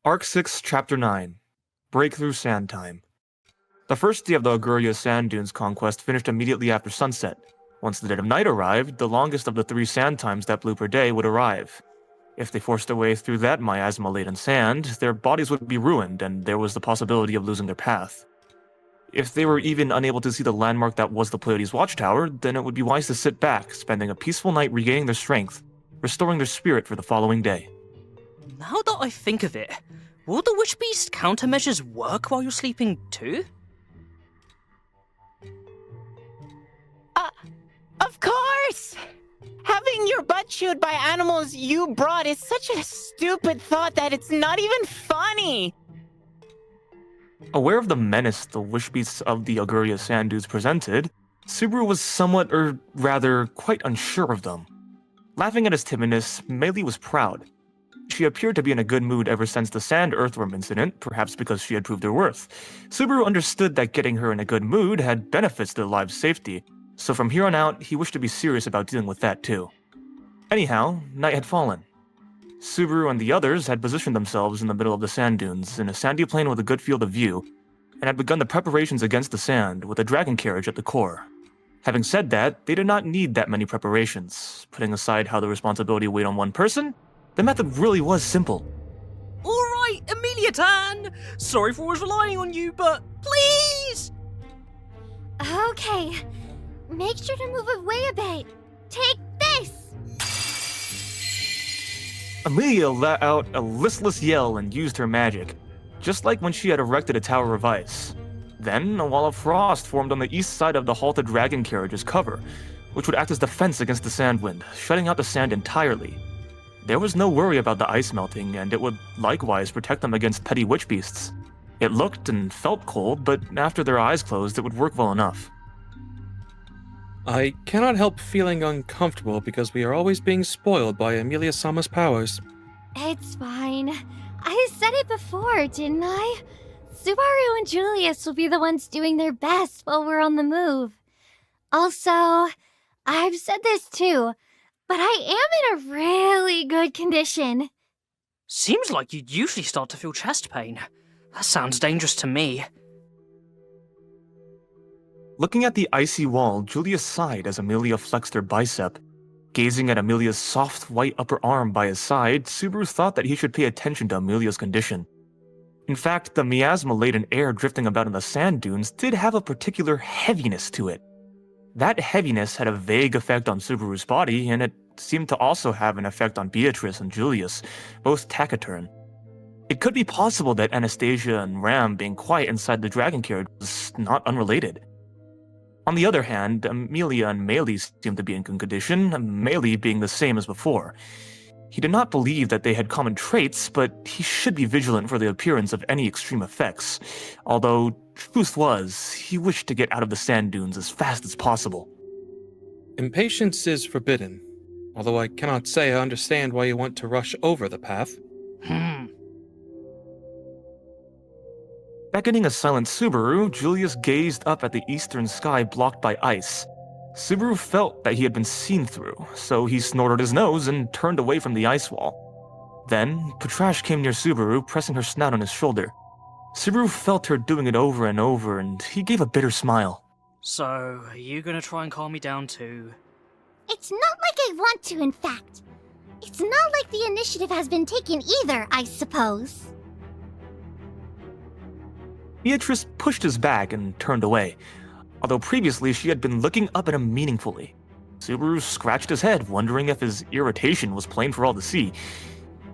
Arc 6, Chapter 9 Breakthrough Sand Time. The first day of the Auguria Sand Dunes conquest finished immediately after sunset. Once the dead of night arrived, the longest of the 3 sand times that blew per day would arrive. If they forced their way through that miasma-laden sand, their bodies would be ruined, and there was the possibility of losing their path. If they were even unable to see the landmark that was the Pleiades Watchtower, then it would be wise to sit back, spending a peaceful night regaining their strength, restoring their spirit for the following day. Now that I think of it, will the Witch Beast countermeasures work while you're sleeping too? Of course! Having your butt chewed by animals you brought is such a stupid thought that it's not even funny! Aware of the menace the wish beasts of the Auguria Sand Dunes presented, Subaru was somewhat, or rather, quite unsure of them. Laughing at his timidness, Meili was proud. She appeared to be in a good mood ever since the sand earthworm incident, perhaps because she had proved her worth. Subaru understood that getting her in a good mood had benefits to their lives' safety, so from here on out, he wished to be serious about dealing with that too. Anyhow, night had fallen. Subaru and the others had positioned themselves in the middle of the sand dunes, in a sandy plain with a good field of view, and had begun the preparations against the sand, with a dragon carriage at the core. Having said that, they did not need that many preparations. Putting aside how the responsibility weighed on one person, the method really was simple. Alright, Emilia-tan! Sorry for always relying on you, but please! Okay, make sure to move away a bit. Take this! Emilia let out a listless yell and used her magic, just like when she had erected a tower of ice. Then, a wall of frost formed on the east side of the halted dragon carriage's cover, which would act as defense against the sand wind, shutting out the sand entirely. There was no worry about the ice melting, and it would likewise protect them against petty witch beasts. It looked and felt cold, but after their eyes closed, it would work well enough. I cannot help feeling uncomfortable because we are always being spoiled by Emilia-sama's powers. It's fine. I said it before, didn't I? Subaru and Julius will be the ones doing their best while we're on the move. Also, I've said this too, but I am in a really good condition. Seems like you'd usually start to feel chest pain. That sounds dangerous to me. Looking at the icy wall, Julius sighed as Emilia flexed her bicep. Gazing at Emilia's soft, white upper arm by his side, Subaru thought that he should pay attention to Emilia's condition. In fact, the miasma-laden air drifting about in the sand dunes did have a particular heaviness to it. That heaviness had a vague effect on Subaru's body, and it seemed to also have an effect on Beatrice and Julius, both taciturn. It could be possible that Anastasia and Ram being quiet inside the dragon carriage was not unrelated. On the other hand, Emilia and Meili seemed to be in good condition, Meili being the same as before. He did not believe that they had common traits, but he should be vigilant for the appearance of any extreme effects, although, truth was, he wished to get out of the sand dunes as fast as possible. Impatience is forbidden, although I cannot say I understand why you want to rush over the path. Beckoning a silent Subaru, Julius gazed up at the eastern sky blocked by ice. Subaru felt that he had been seen through, so he snorted his nose and turned away from the ice wall. Then, Patrasche came near Subaru, pressing her snout on his shoulder. Subaru felt her doing it over and over, and he gave a bitter smile. So, are you gonna try and calm me down too? It's not like I want to, in fact. It's not like the initiative has been taken either, I suppose. Beatrice pushed his back and turned away, although previously she had been looking up at him meaningfully. Subaru scratched his head, wondering if his irritation was plain for all to see.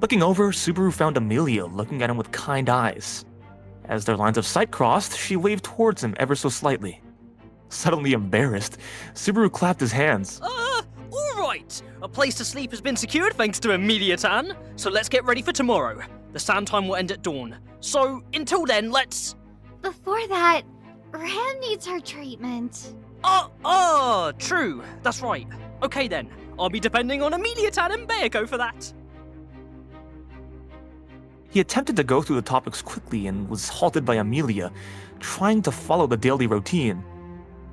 Looking over, Subaru found Emilia looking at him with kind eyes. As their lines of sight crossed, she waved towards him ever so slightly. Suddenly embarrassed, Subaru clapped his hands. Alright! A place to sleep has been secured thanks to Emilia-tan, so let's get ready for tomorrow. The sand time will end at dawn. So, until then, let's... Before that, Ram needs her treatment. True. That's right. Okay then, I'll be depending on Emilia-tan and Bayako for that. He attempted to go through the topics quickly and was halted by Emilia, trying to follow the daily routine.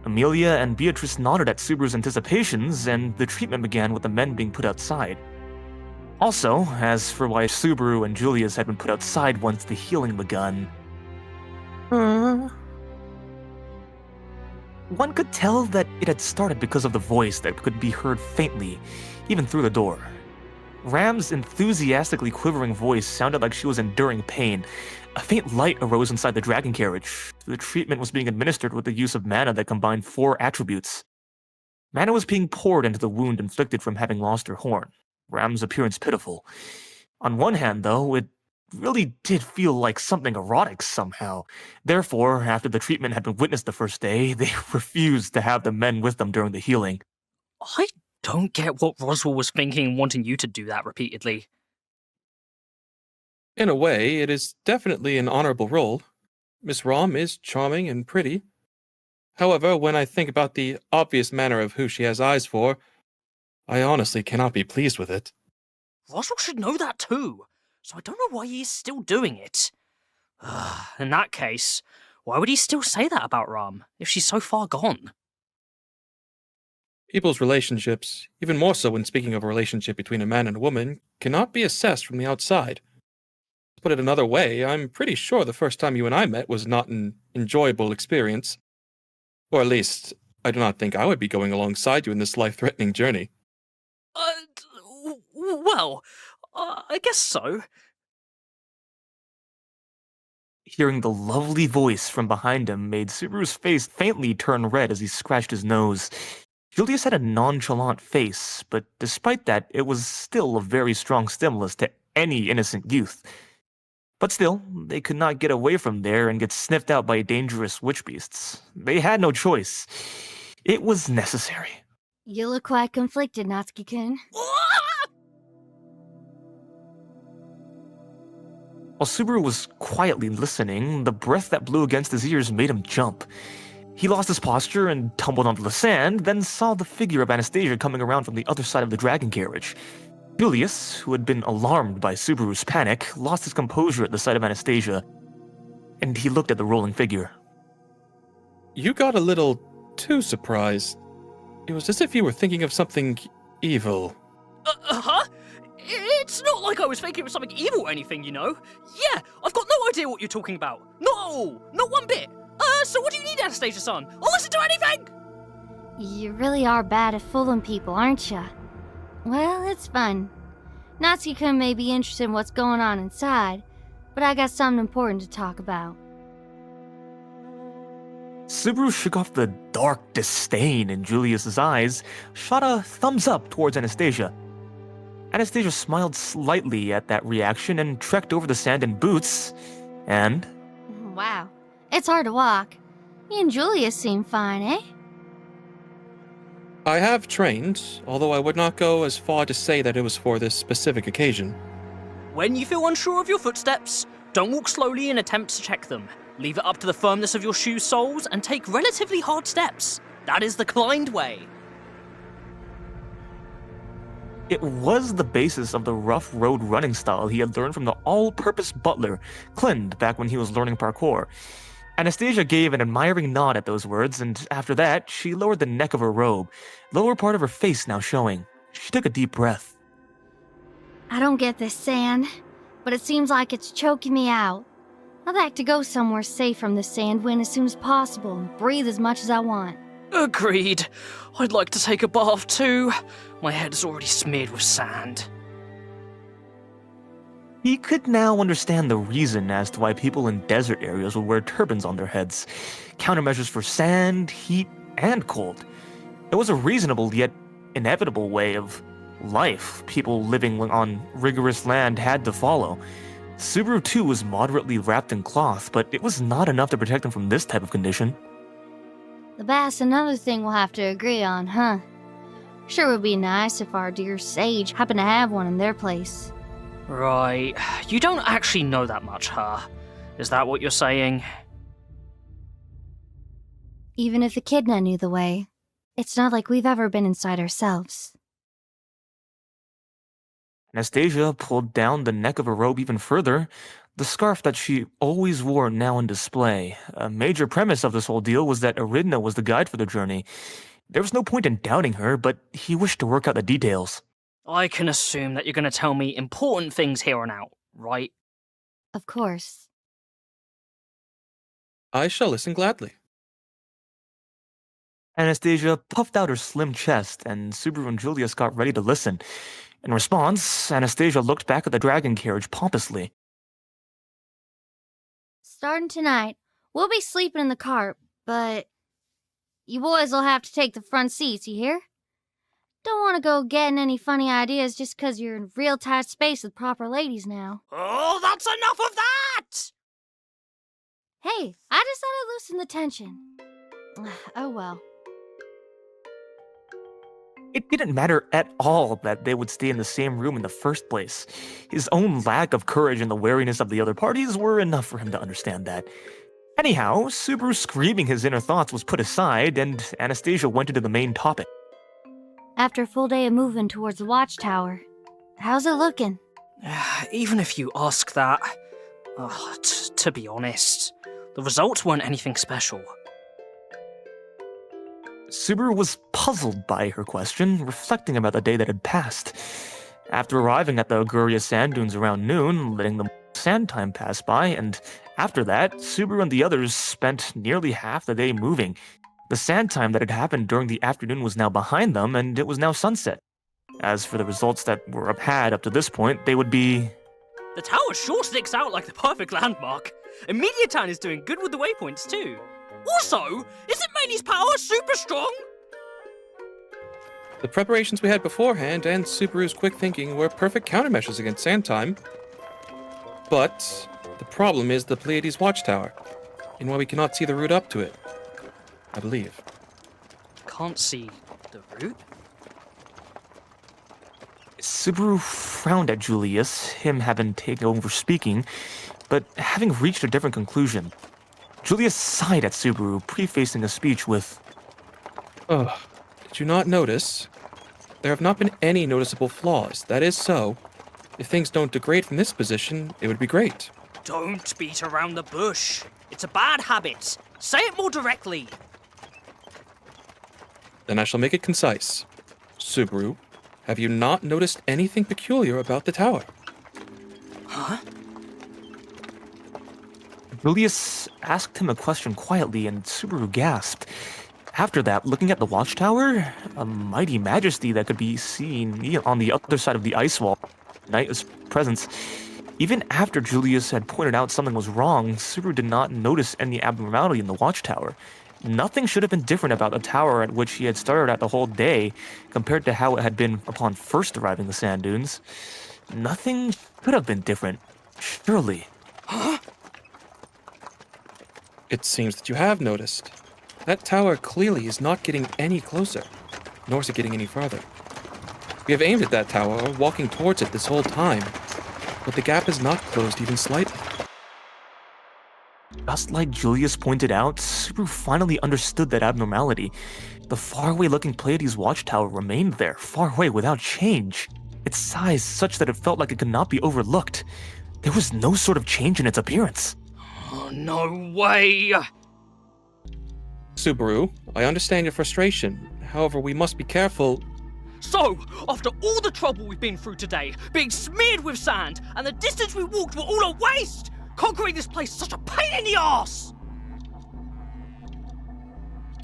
Emilia and Beatrice nodded at Subaru's anticipations, and the treatment began with the men being put outside. Also, as for why Subaru and Julius had been put outside once the healing begun, one could tell that it had started because of the voice that could be heard faintly, even through the door. Ram's enthusiastically quivering voice sounded like she was enduring pain. A faint light arose inside the dragon carriage. The treatment was being administered with the use of mana that combined 4 attributes. Mana was being poured into the wound inflicted from having lost her horn. Ram's appearance pitiful. On one hand, though, it really did feel like something erotic somehow. Therefore, after the treatment had been witnessed the first day, they refused to have the men with them during the healing. I don't get what Roswell was thinking wanting you to do that repeatedly. In a way, it is definitely an honorable role. Miss Rom is charming and pretty. However, when I think about the obvious manner of who she has eyes for, I honestly cannot be pleased with it. Roswell should know that too, so I don't know why he is still doing it. In that case, why would he still say that about Ram, if she's so far gone? People's relationships, even more so when speaking of a relationship between a man and a woman, cannot be assessed from the outside. To put it another way, I'm pretty sure the first time you and I met was not an enjoyable experience. Or at least, I do not think I would be going alongside you in this life-threatening journey. I guess so. Hearing the lovely voice from behind him made Subaru's face faintly turn red as he scratched his nose. Julius had a nonchalant face, but despite that, it was still a very strong stimulus to any innocent youth. But still, they could not get away from there and get sniffed out by dangerous witch beasts. They had no choice. It was necessary. You look quite conflicted, Natsuki-kun. While Subaru was quietly listening, the breath that blew against his ears made him jump. He lost his posture and tumbled onto the sand, then saw the figure of Anastasia coming around from the other side of the dragon carriage. Julius, who had been alarmed by Subaru's panic, lost his composure at the sight of Anastasia, and he looked at the rolling figure. You got a little too surprised. It was as if you were thinking of something evil. Huh? It's not like I was thinking of something evil or anything, you know? Yeah, I've got no idea what you're talking about. Not at all. Not one bit. So what do you need, Anastasia-san? I'll listen to anything! You really are bad at fooling people, aren't ya? Well, it's fun. Natsuki-kun may be interested in what's going on inside, but I got something important to talk about. Subaru shook off the dark disdain in Julius's eyes, shot a thumbs up towards Anastasia. Anastasia smiled slightly at that reaction and trekked over the sand in boots, and... Wow, it's hard to walk. You and Julius seem fine, eh? I have trained, although I would not go as far to say that it was for this specific occasion. When you feel unsure of your footsteps, don't walk slowly and attempt to check them. Leave it up to the firmness of your shoe soles and take relatively hard steps. That is the Klein way. It was the basis of the rough road running style he had learned from the all-purpose butler, Clind, back when he was learning parkour. Anastasia gave an admiring nod at those words, and after that, she lowered the neck of her robe, lower part of her face now showing. She took a deep breath. I don't get this sand, but it seems like it's choking me out. I'd like to go somewhere safe from the sand wind as soon as possible and breathe as much as I want. Agreed. I'd like to take a bath too. My head is already smeared with sand. He could now understand the reason as to why people in desert areas would wear turbans on their heads. Countermeasures for sand, heat, and cold. It was a reasonable yet inevitable way of life people living on rigorous land had to follow. Subaru too was moderately wrapped in cloth, but it was not enough to protect him from this type of condition. The bath's another thing we'll have to agree on, huh? Sure would be nice if our dear sage happened to have one in their place. Right. You don't actually know that much, huh? Is that what you're saying? Even if Echidna knew the way, it's not like we've ever been inside ourselves. Anastasia pulled down the neck of her robe even further, the scarf that she always wore now on display. A major premise of this whole deal was that Echidna was the guide for the journey. There was no point in doubting her, but he wished to work out the details. I can assume that you're going to tell me important things here on out, right? Of course. I shall listen gladly. Anastasia puffed out her slim chest, and Subaru and Julius got ready to listen. In response, Anastasia looked back at the dragon carriage pompously. Starting tonight, we'll be sleeping in the cart, but you boys will have to take the front seats, you hear? Don't want to go getting any funny ideas just 'cause you're in real tight space with proper ladies now. Oh, that's enough of that! Hey, I just thought I'd loosen the tension. Oh well. It didn't matter at all that they would stay in the same room in the first place. His own lack of courage and the wariness of the other parties were enough for him to understand that. Anyhow, Subaru screaming his inner thoughts was put aside, and Anastasia went into the main topic. After a full day of moving towards the Watchtower, how's it looking? Even if you ask that, to be honest, the results weren't anything special. Subaru was puzzled by her question, reflecting about the day that had passed. After arriving at the Auguria sand dunes around noon, letting the sand time pass by, and after that, Subaru and the others spent nearly half the day moving. The sand time that had happened during the afternoon was now behind them, and it was now sunset. As for the results that were had up to this point, they would be... The tower sure sticks out like the perfect landmark. Emilia Town is doing good with the waypoints too. Also, isn't Meili's power super strong? The preparations we had beforehand and Subaru's quick thinking were perfect countermeasures against sand time. But the problem is the Pleiades Watchtower, and why we cannot see the route up to it, I believe. Can't see the route? Subaru frowned at Julius, him having taken over speaking, but having reached a different conclusion. Julius sighed at Subaru, prefacing a speech with, Did you not notice? There have not been any noticeable flaws. That is so. If things don't degrade from this position, it would be great. Don't beat around the bush. It's a bad habit. Say it more directly. Then I shall make it concise. Subaru, have you not noticed anything peculiar about the tower? Huh? Julius asked him a question quietly, and Subaru gasped. After that, looking at the watchtower, a mighty majesty that could be seen on the other side of the ice wall, Niiiiiiiick's presence. Even after Julius had pointed out something was wrong, Subaru did not notice any abnormality in the watchtower. Nothing should have been different about the tower at which he had started at the whole day, compared to how it had been upon first arriving the sand dunes. Nothing could have been different, surely. Huh? It seems that you have noticed. That tower clearly is not getting any closer, nor is it getting any farther. We have aimed at that tower, walking towards it this whole time, but the gap is not closed even slightly. Just like Julius pointed out, Subaru finally understood that abnormality. The faraway-looking Pleiades watchtower remained there, far away without change. Its size such that it felt like it could not be overlooked. There was no sort of change in its appearance. Oh, no way! Subaru, I understand your frustration. However, we must be careful. So, after all the trouble we've been through today, being smeared with sand, and the distance we walked were all a waste, conquering this place is such a pain in the arse!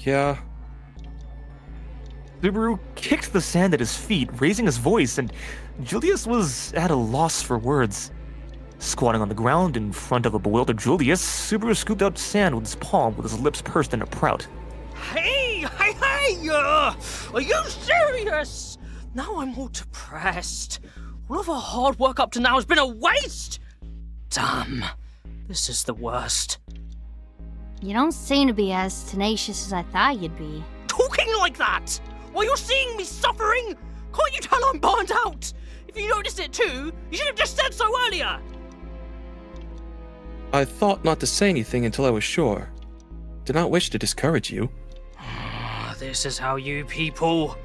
Yeah. Subaru kicked the sand at his feet, raising his voice, and Julius was at a loss for words. Squatting on the ground in front of a bewildered Julius, Subaru scooped out sand with his palm with his lips pursed in a pout. Hey! Are you serious? Now I'm all depressed. All of our hard work up to now has been a waste! Damn, this is the worst. You don't seem to be as tenacious as I thought you'd be. Talking like that! While you're seeing me suffering? Can't you tell I'm burned out? If you noticed it too, you should have just said so earlier! I thought not to say anything until I was sure. Did not wish to discourage you. This is how you people...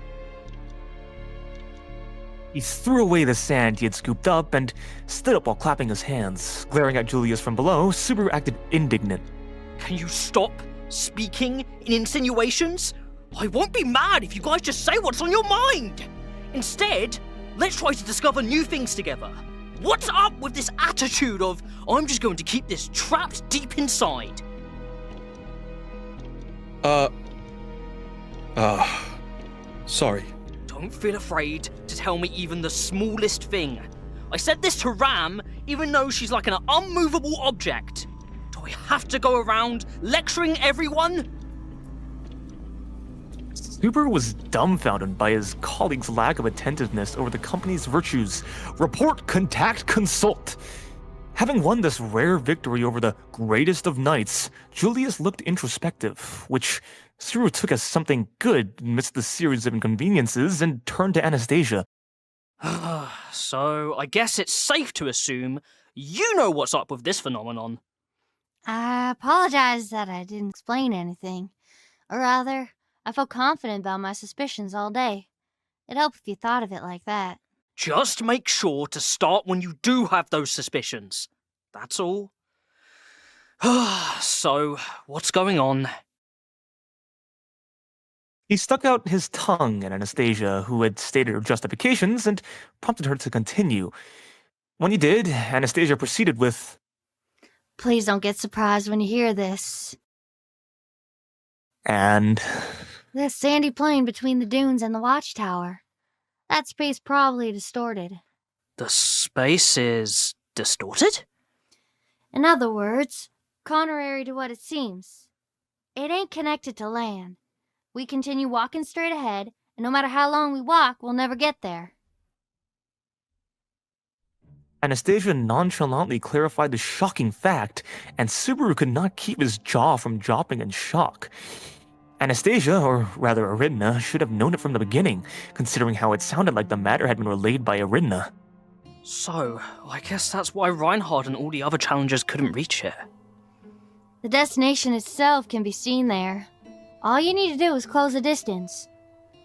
He threw away the sand he had scooped up and stood up while clapping his hands. Glaring at Julius from below, Subaru acted indignant. Can you stop speaking in insinuations? I won't be mad if you guys just say what's on your mind. Instead, Let's try to discover new things together. What's up with this attitude of, I'm just going to keep this trapped deep inside? Sorry. Don't feel afraid to tell me even the smallest thing. I said this to Ram, even though she's like an unmovable object. Do I have to go around lecturing everyone? Subaru was dumbfounded by his colleague's lack of attentiveness over the company's virtues. Report, contact, consult. Having won this rare victory over the greatest of knights, Julius looked introspective, which Subaru took as something good amidst the series of inconveniences, and turned to Anastasia. So, I guess it's safe to assume you know what's up with this phenomenon. I apologize that I didn't explain anything. Or rather, I felt confident about my suspicions all day. It'd help if you thought of it like that. Just make sure to start when you do have those suspicions. That's all. So, what's going on? He stuck out his tongue at Anastasia, who had stated her justifications, and prompted her to continue. When he did, Anastasia proceeded with, Please don't get surprised when you hear this. and This sandy plain between the dunes and the Watchtower. That space probably distorted. The space is distorted? In other words, contrary to what it seems, it ain't connected to land. We continue walking straight ahead, and no matter how long we walk, we'll never get there. Anastasia nonchalantly clarified the shocking fact, and Subaru could not keep his jaw from dropping in shock. Anastasia, or rather Aridna, should have known it from the beginning, considering how it sounded like the matter had been relayed by Aridna. So, I guess that's why Reinhard and all the other challengers couldn't reach it. The destination itself can be seen there. All you need to do is close the distance.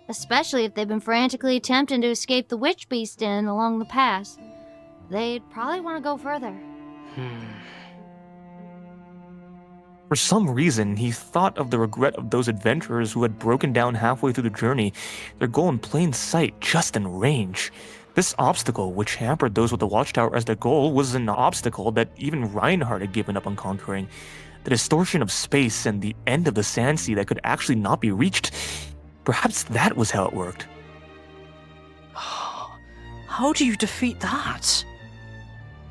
Especially if they've been frantically attempting to escape the witch beast den along the pass. They'd probably want to go further. For some reason, he thought of the regret of those adventurers who had broken down halfway through the journey, their goal in plain sight, just in range. This obstacle, which hampered those with the Watchtower as their goal, was an obstacle that even Reinhard had given up on conquering. The distortion of space and the end of the sand sea that could actually not be reached. Perhaps that was how it worked. How do you defeat that?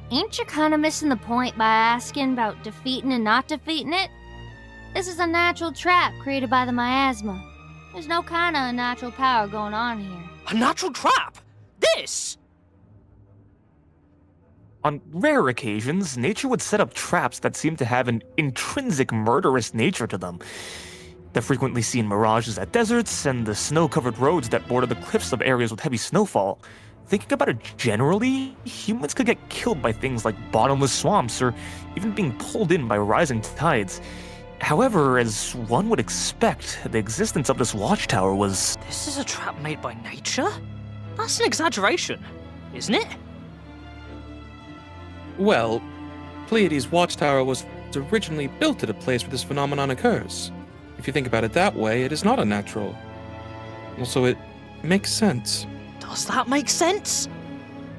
Ain't you kinda missing the point by asking about defeating and not defeating it? This is a natural trap created by the miasma. There's no kinda unnatural power going on here. A natural trap? This? On rare occasions, nature would set up traps that seemed to have an intrinsic murderous nature to them. The frequently seen mirages at deserts and the snow-covered roads that border the cliffs of areas with heavy snowfall. Thinking about it generally, humans could get killed by things like bottomless swamps or even being pulled in by rising tides. However, as one would expect, the existence of this watchtower was... This is a trap made by nature? That's an exaggeration, isn't it? Well, Pleiades' Watchtower was originally built at a place where this phenomenon occurs. If you think about it that way, it is not unnatural. Also, it makes sense. Does that make sense?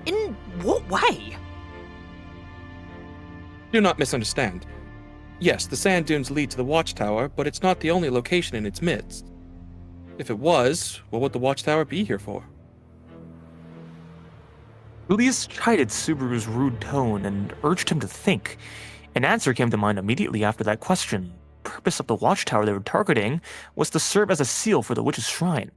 In what way? Do not misunderstand. Yes, the sand dunes lead to the Watchtower, but it's not the only location in its midst. If it was, what would the Watchtower be here for? Julius chided Subaru's rude tone and urged him to think. An answer came to mind immediately after that question. The purpose of the watchtower they were targeting was to serve as a seal for the witch's shrine.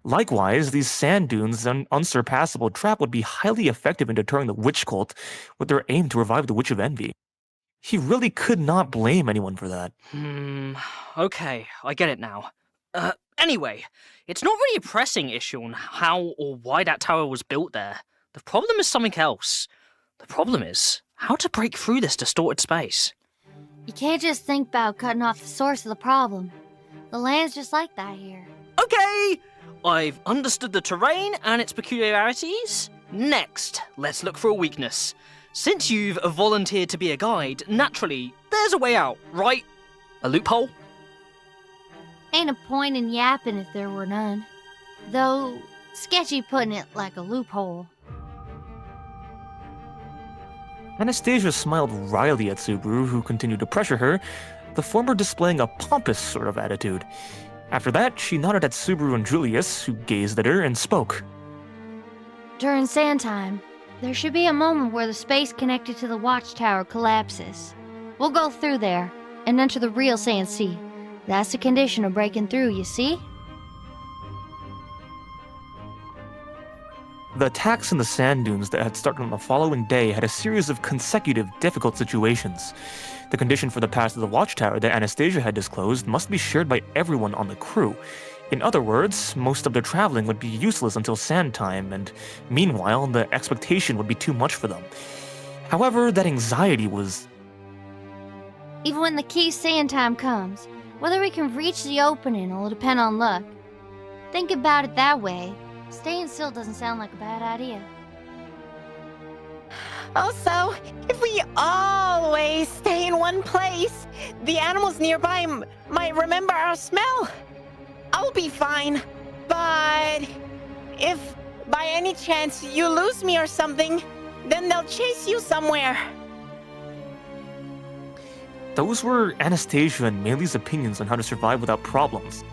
Likewise, these sand dunes and unsurpassable trap would be highly effective in deterring the witch cult with their aim to revive the Witch of Envy. He really could not blame anyone for that. Okay, I get it now. Anyway, it's not really a pressing issue on how or why that tower was built there. The problem is something else. The problem is how to break through this distorted space. You can't just think about cutting off the source of the problem. The land's just like that here. Okay! I've understood the terrain and its peculiarities. Next, let's look for a weakness. Since you've volunteered to be a guide, naturally, there's a way out, right? A loophole? Ain't a point in yapping if there were none. Though, sketchy putting it like a loophole. Anastasia smiled wryly at Subaru, who continued to pressure her, the former displaying a pompous sort of attitude. After that, she nodded at Subaru and Julius, who gazed at her and spoke. During sand time, there should be a moment where the space connected to the Watchtower collapses. We'll go through there and enter the real sand sea. That's the condition of breaking through, you see? The attacks in the sand dunes that had started on the following day had a series of consecutive difficult situations. The condition for the pass to the Watchtower that Anastasia had disclosed must be shared by everyone on the crew. In other words, most of their traveling would be useless until sand time, and meanwhile, the expectation would be too much for them. However, that anxiety was... Even when the key sand time comes, whether we can reach the opening will depend on luck. Think about it that way. Staying still doesn't sound like a bad idea. Also, if we always stay in one place, the animals nearby might remember our smell. I'll be fine. But if by any chance you lose me or something, then they'll chase you somewhere. Those were Anastasia and Meili's opinions on how to survive without problems.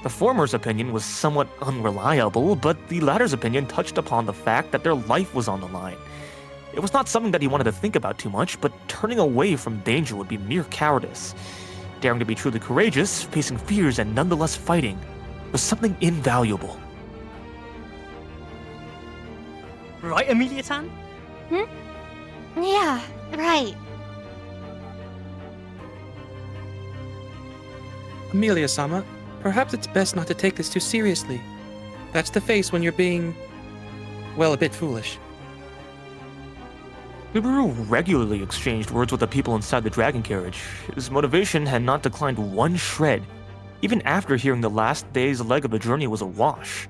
The former's opinion was somewhat unreliable, but the latter's opinion touched upon the fact that their life was on the line. It was not something that he wanted to think about too much, but turning away from danger would be mere cowardice. Daring to be truly courageous, facing fears and nonetheless fighting, was something invaluable. Right, Emilia-tan? Yeah, right. Emilia-sama, perhaps it's best not to take this too seriously. That's the face when you're being, well, a bit foolish. Subaru regularly exchanged words with the people inside the dragon carriage. His motivation had not declined one shred, even after hearing the last day's leg of the journey was a wash.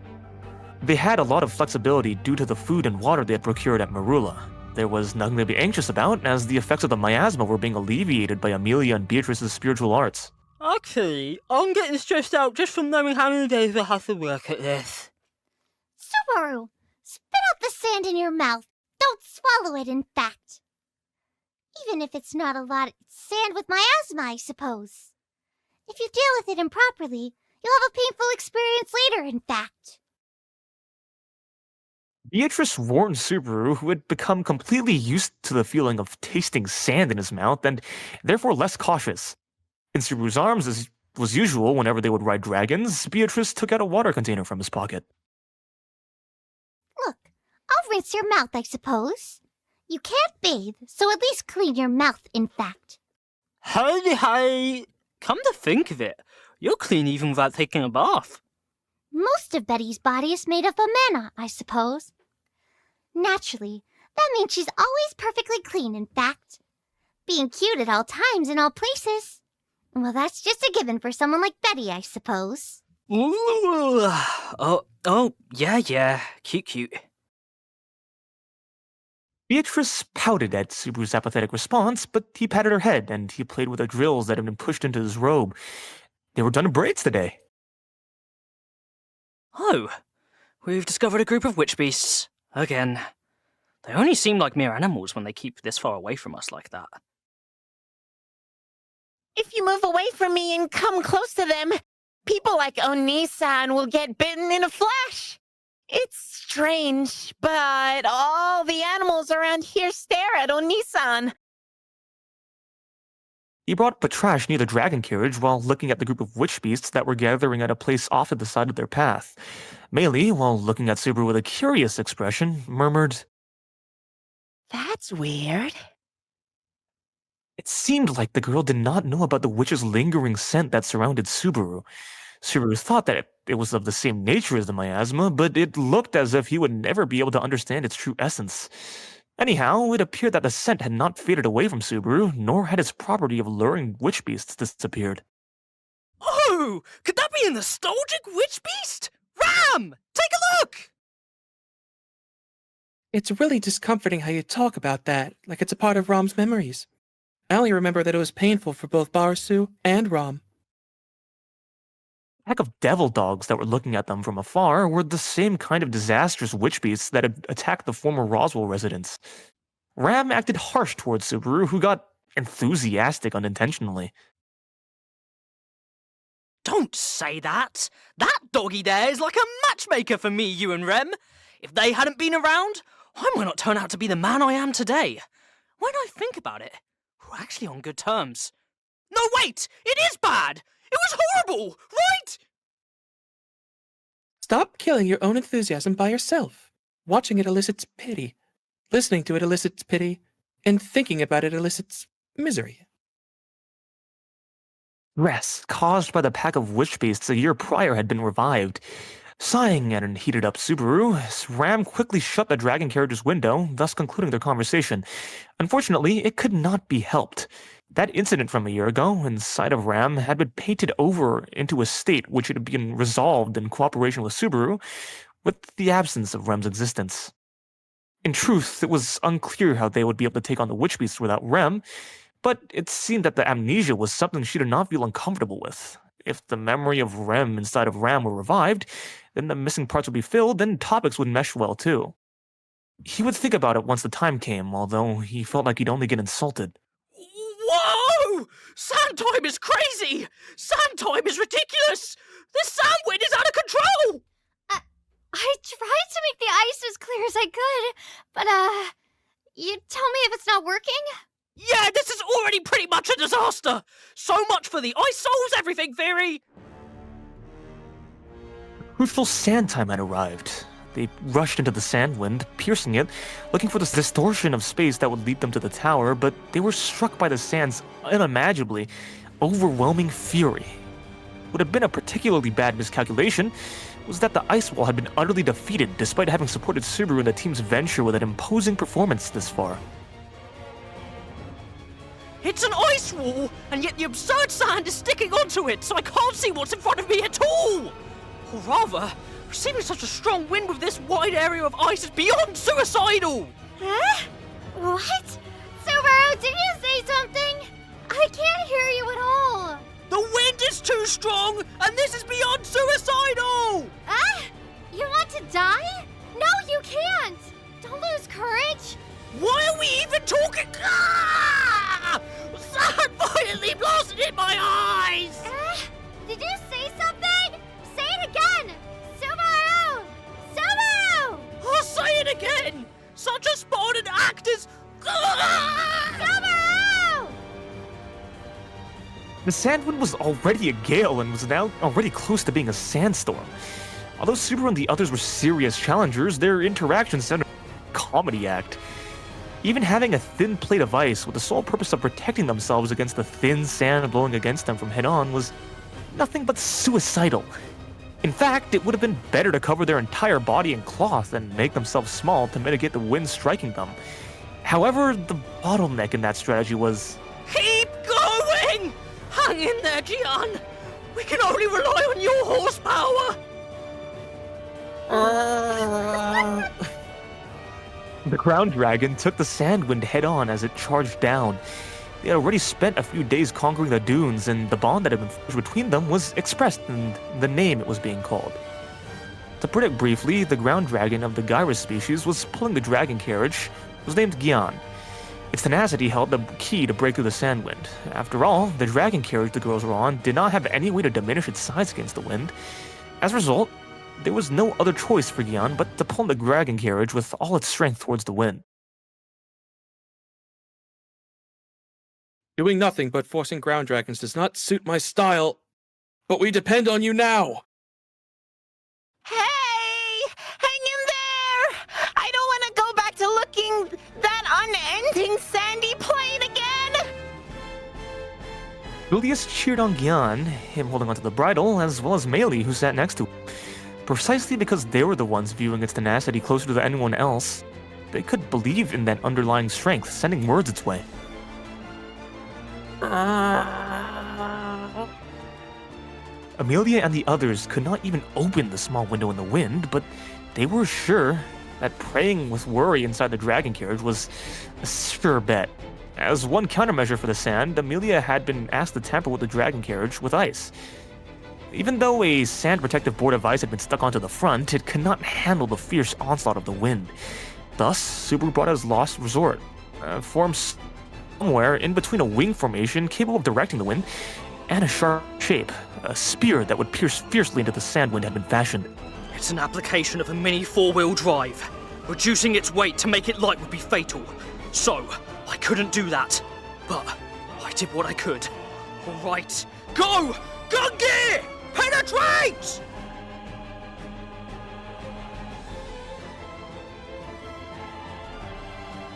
They had a lot of flexibility due to the food and water they had procured at Marula. There was nothing to be anxious about, as the effects of the miasma were being alleviated by Emilia and Beatrice's spiritual arts. Okay, I'm getting stressed out just from knowing how many days I have to work at this. Subaru, spit out the sand in your mouth. Don't swallow it, in fact. Even if it's not a lot, it's sand with miasma, I suppose. If you deal with it improperly, you'll have a painful experience later, in fact. Beatrice warned Subaru, who had become completely used to the feeling of tasting sand in his mouth and therefore less cautious. In Subaru's arms, as was usual whenever they would ride dragons, Beatrice took out a water container from his pocket. Look, I'll rinse your mouth, I suppose. You can't bathe, so at least clean your mouth, in fact. Hey! Come to think of it, you're clean even without taking a bath. Most of Betty's body is made of mana, I suppose. Naturally, that means she's always perfectly clean, in fact. Being cute at all times in all places. Well, that's just a given for someone like Betty, I suppose. Ooh. Yeah, cute. Beatrice pouted at Subaru's apathetic response, but he patted her head and he played with the drills that had been pushed into his robe. They were done in braids today. Oh, we've discovered a group of witch beasts. Again. They only seem like mere animals when they keep this far away from us like that. If you move away from me and come close to them, people like Oni-san will get bitten in a flash. It's strange, but all the animals around here stare at Oni-san. He brought Patrasche near the dragon carriage while looking at the group of witch beasts that were gathering at a place off to the side of their path. Meili, while looking at Subaru with a curious expression, murmured, That's weird. It seemed like the girl did not know about the witch's lingering scent that surrounded Subaru. Subaru thought that it was of the same nature as the miasma, but it looked as if he would never be able to understand its true essence. Anyhow, it appeared that the scent had not faded away from Subaru, nor had its property of luring witch beasts disappeared. Oh! Could that be a nostalgic witch beast? Ram! Take a look! It's really discomforting how you talk about that, like it's a part of Ram's memories. I only remember that it was painful for both Barsu and Ram. A pack of devil dogs that were looking at them from afar were the same kind of disastrous witch beasts that had attacked the former Roswell residents. Ram acted harsh towards Subaru, who got enthusiastic unintentionally. Don't say that! That doggy there is like a matchmaker for me, you and Rem. If they hadn't been around, I might not turn out to be the man I am today. When I think about it, we're actually on good terms. No, wait! It is bad! It was horrible, right? Stop killing your own enthusiasm by yourself. Watching it elicits pity. Listening to it elicits pity. And thinking about it elicits misery. Stress caused by the pack of witch beasts a year prior had been revived. Sighing at an heated-up Subaru, Ram quickly shut the dragon carriage's window, thus concluding their conversation. Unfortunately, it could not be helped. That incident from a year ago, inside of Ram, had been painted over into a state which had been resolved in cooperation with Subaru, with the absence of Rem's existence. In truth, it was unclear how they would be able to take on the witch beasts without Rem, but it seemed that the amnesia was something she did not feel uncomfortable with. If the memory of Rem inside of Ram were revived, then the missing parts would be filled, and topics would mesh well too. He would think about it once the time came, although he felt like he'd only get insulted. Whoa! Sand time is crazy! Sand time is ridiculous! This sand wind is out of control! I tried to make the ice as clear as I could, but, you tell me if it's not working? Yeah, this is already pretty much a disaster! So much for the ice solves everything theory! Crucial sand time had arrived. They rushed into the sand wind, piercing it, looking for this distortion of space that would lead them to the tower, but they were struck by the sand's unimaginably overwhelming fury. What would have been a particularly bad miscalculation was that the ice wall had been utterly defeated despite having supported Subaru in the team's venture with an imposing performance this far. It's an ice wall, and yet the absurd sand is sticking onto it, so I can't see what's in front of me at all! Or rather, receiving such a strong wind with this wide area of ice is beyond suicidal! Huh? What? Subaru, did you say something? I can't hear you at all. The wind is too strong, and this is beyond suicidal! You want to die? No, you can't! Don't lose courage! Why are we even talking? Ah! Sand violently blasted in my eyes! Did you say something? Say it again! Subaru! Subaru! I'll say it again! Such a spotted act is... Subaru! The sand wind was already a gale and was now already close to being a sandstorm. Although Subaru and the others were serious challengers, their interactions sounded like a comedy act. Even having a thin plate of ice with the sole purpose of protecting themselves against the thin sand blowing against them from head-on was nothing but suicidal. In fact, it would have been better to cover their entire body in cloth than make themselves small to mitigate the wind striking them. However, the bottleneck in that strategy was... Keep going! Hang in there, Gian! We can only rely on your horsepower! The Crown Dragon took the Sandwind head-on as it charged down. They had already spent a few days conquering the dunes, and the bond that had been forged between them was expressed in the name it was being called. To put it briefly, the ground dragon of the Gyrus species was pulling the dragon carriage, was named Gian. Its tenacity held the key to break through the Sandwind. After all, the dragon carriage the girls were on did not have any way to diminish its size against the wind. As a result, there was no other choice for Gian but to pull the dragon carriage with all its strength towards the wind. Doing nothing but forcing ground dragons does not suit my style, but we depend on you now. Hey! Hang in there! I don't want to go back to looking that unending sandy plain again! Julius cheered on Gian, him holding onto the bridle, as well as Meili, who sat next to him. Precisely because they were the ones viewing its tenacity closer to anyone else, they could believe in that underlying strength, sending words its way. Emilia and the others could not even open the small window in the wind, but they were sure that praying with worry inside the dragon carriage was a sure bet. As one countermeasure for the sand, Emilia had been asked to tamper with the dragon carriage with ice. Even though a sand protective board of ice had been stuck onto the front, it could not handle the fierce onslaught of the wind. Thus, Subaru brought out his last resort, forms somewhere in between a wing formation capable of directing the wind and a sharp shape. A spear that would pierce fiercely into the sand wind had been fashioned. It's an application of a mini four-wheel drive. Reducing its weight to make it light would be fatal. So, I couldn't do that. But I did what I could. Alright, go! Gun gear! Penetrate!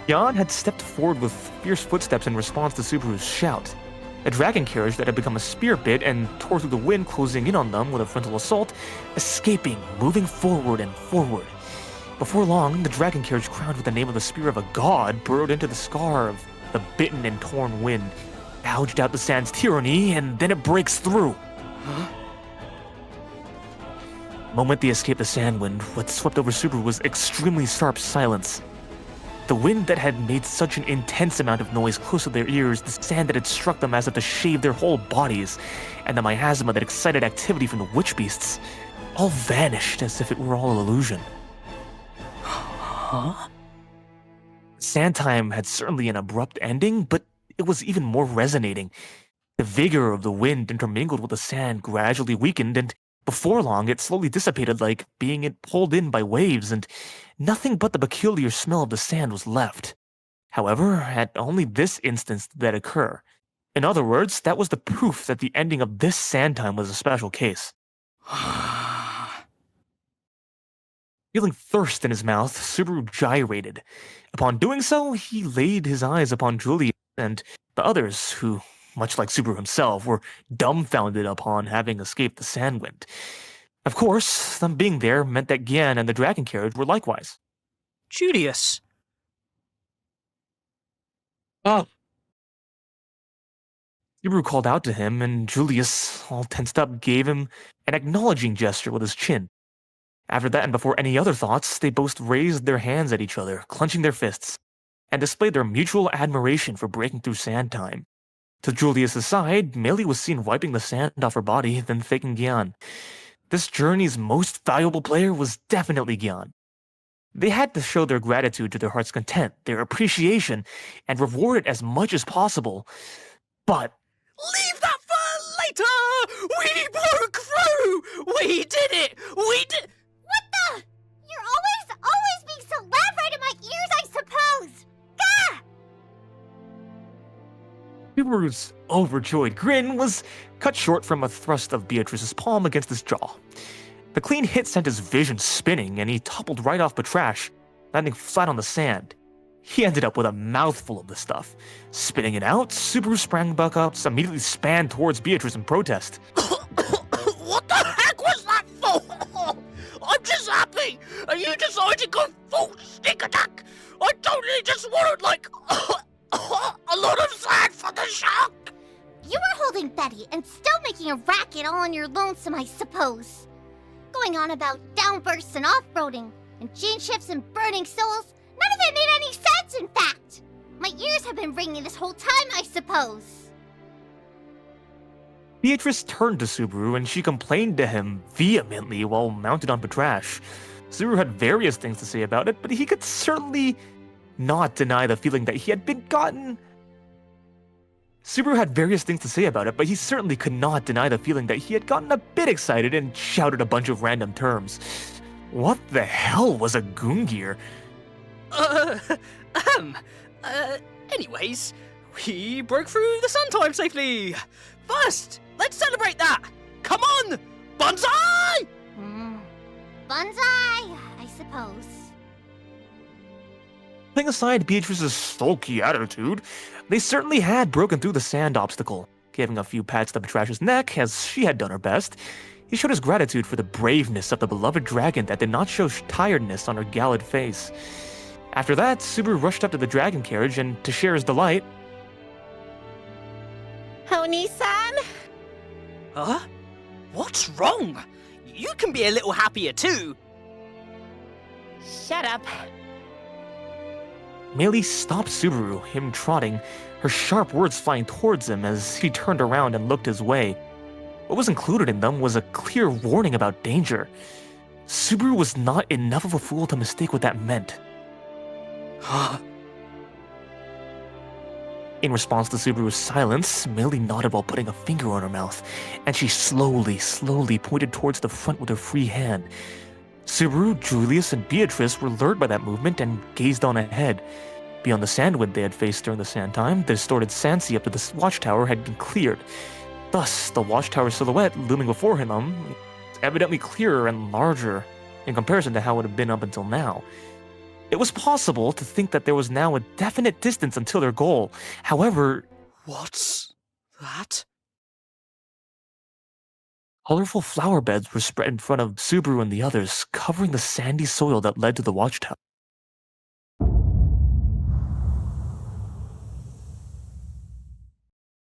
Jan had stepped forward with fierce footsteps in response to Subaru's shout. A dragon carriage that had become a spear bit and tore through the wind, closing in on them with a frontal assault, escaping, moving forward and forward. Before long, the dragon carriage crowned with the name of the spear of a god burrowed into the scar of the bitten and torn wind, gouged out the sand's tyranny, and then it breaks through. Huh? The moment they escaped the sand wind, what swept over Subaru was extremely sharp silence. The wind that had made such an intense amount of noise close to their ears, the sand that had struck them as if to shave their whole bodies, and the miasma that excited activity from the witch beasts, all vanished as if it were all an illusion. Huh? Sand time had certainly an abrupt ending, but it was even more resonating. The vigor of the wind intermingled with the sand gradually weakened, and before long it slowly dissipated like being pulled in by waves, and nothing but the peculiar smell of the sand was left. However, at only this instance did that occur. In other words, that was the proof that the ending of this sand time was a special case. Feeling thirst in his mouth, Subaru gyrated. Upon doing so, he laid his eyes upon Julius and the others who, much like Subaru himself, were dumbfounded upon having escaped the sand wind. Of course, them being there meant that Gian and the dragon carriage were likewise. Julius. Oh, Subaru called out to him, and Julius, all tensed up, gave him an acknowledging gesture with his chin. After that, and before any other thoughts, they both raised their hands at each other, clenching their fists, and displayed their mutual admiration for breaking through sand time. To Julius's side, Meili was seen wiping the sand off her body, then thanking Gian. This journey's most valuable player was definitely Gian. They had to show their gratitude to their heart's content, their appreciation, and reward it as much as possible. But Leave that for later! We broke through! We did it! We did... What the? You're always being so loud right in my ears, I suppose! Gah! Subaru's overjoyed grin was cut short from a thrust of Beatrice's palm against his jaw. The clean hit sent his vision spinning, and he toppled right off Patrasche, landing flat on the sand. He ended up with a mouthful of the stuff. Spitting it out, Subaru sprang back up, immediately span towards Beatrice in protest. What the heck was that for? I'm just happy, and you decided to go full sneak attack. I totally just wanted, like, a lot of sand for the shark. You were holding Betty and still making a racket all on your lonesome, I suppose. Going on about downbursts and off-roading, and gene shifts and burning souls. None of it made any sense, in fact! My ears have been ringing this whole time, I suppose. Beatrice turned to Subaru and she complained to him vehemently while mounted on Patrasche. Subaru had various things to say about it, but he could certainly not deny the feeling that he had been gotten... Subaru had various things to say about it, but he certainly could not deny the feeling that he had gotten a bit excited and shouted a bunch of random terms. What the hell was a Goongear? Anyways, we broke through the sun time safely. First, let's celebrate that. Come on, Banzai! Banzai, I suppose. Putting aside Beatrice's sulky attitude, they certainly had broken through the sand obstacle. Giving a few pats to Patrasche's neck, as she had done her best, he showed his gratitude for the braveness of the beloved dragon that did not show tiredness on her galled face. After that, Subaru rushed up to the dragon carriage, and to share his delight... Oni-san? Huh? What's wrong? You can be a little happier too. Shut up. Meili stopped Subaru, him trotting, her sharp words flying towards him as he turned around and looked his way. What was included in them was a clear warning about danger. Subaru was not enough of a fool to mistake what that meant. In response to Subaru's silence, Meili nodded while putting a finger on her mouth, and she slowly pointed towards the front with her free hand. Subaru, Julius, and Beatrice were lured by that movement and gazed on ahead. Beyond the sandwind they had faced during the sand time, the distorted sand sea up to the watchtower had been cleared. Thus, the watchtower silhouette looming before him was evidently clearer and larger in comparison to how it had been up until now. It was possible to think that there was now a definite distance until their goal. However, What's that? colorful flower beds were spread in front of Subaru and the others, covering the sandy soil that led to the watchtower.